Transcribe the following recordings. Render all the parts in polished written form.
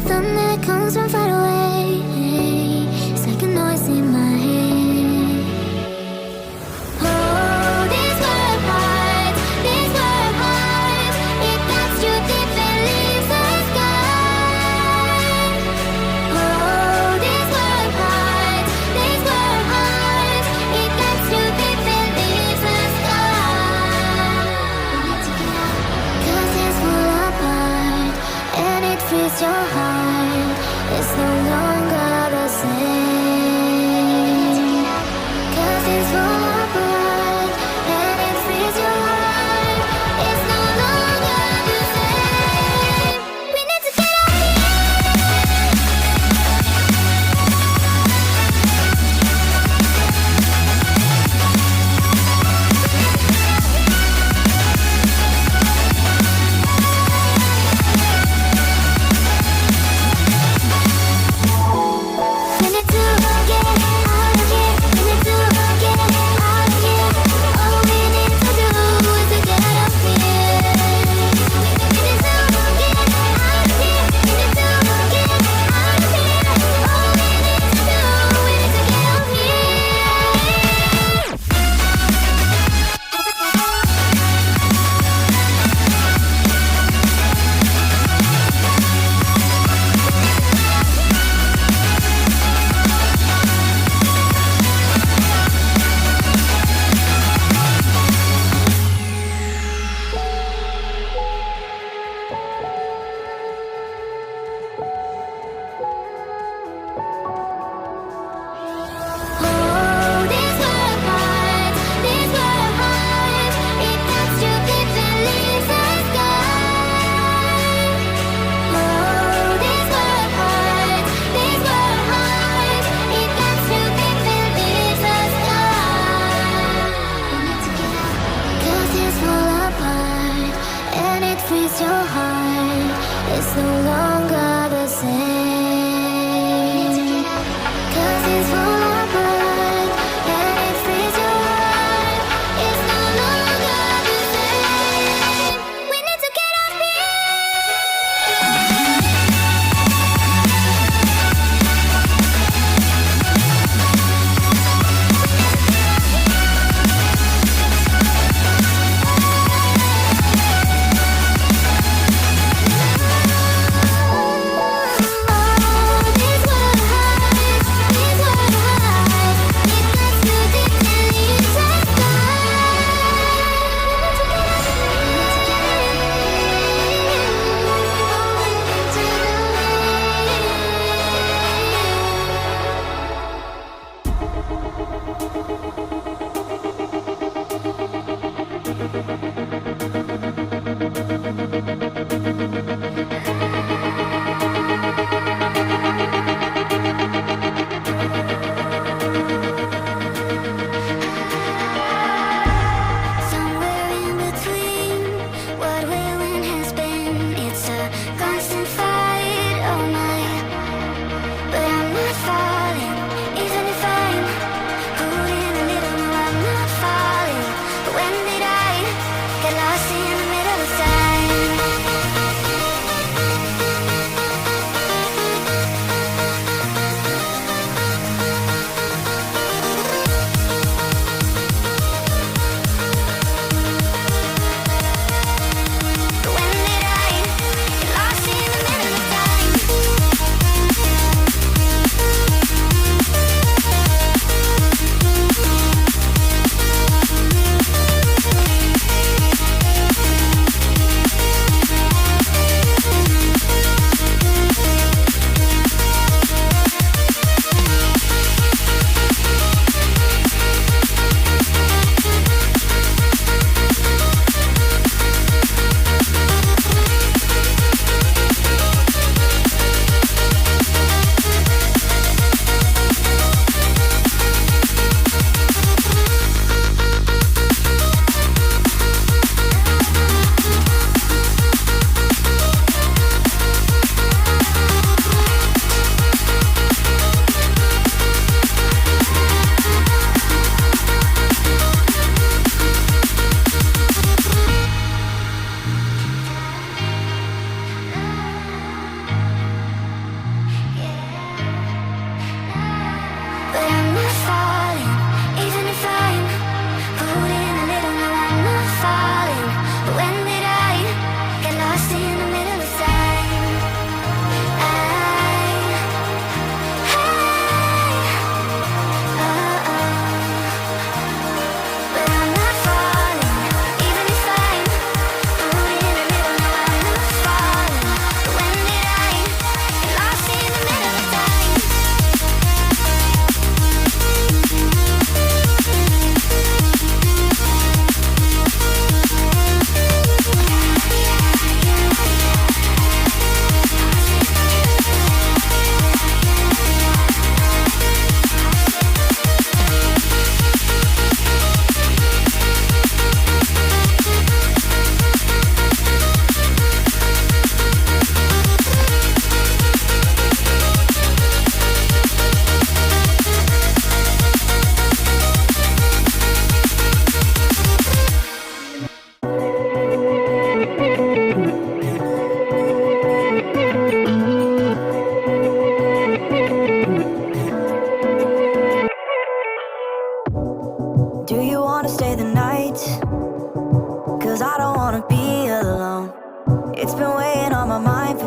rhythm that comes from far away. It's like a noise in my head. Oh, these were hearts, it cuts too deep and leaves the sky. Oh, these were hearts, it cuts too deep and leaves the sky. We need to get out, 'cause it's full apart, and it frees your heart. It's no longer the same. 'Cause it's full apart, and it frees your heart. It's no longer the same. We need to get out here. We need to get out of here. We need to get out of here. All we need to do is to get up here. We need to get out of here. We need to get out of here. All we need to do is to get up Oh, these were hearts, it cuts too deep and leaves the sky. Oh, these were hearts, it cuts too deep and leaves the sky. We need to get out, 'cause it's full apart, and it frees your heart. It's no longer the same. 'Cause it's full apart, and it frees your heart. It's no longer the same. We need to get out here.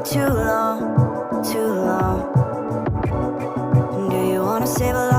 too long, too long. Do you wanna save a life?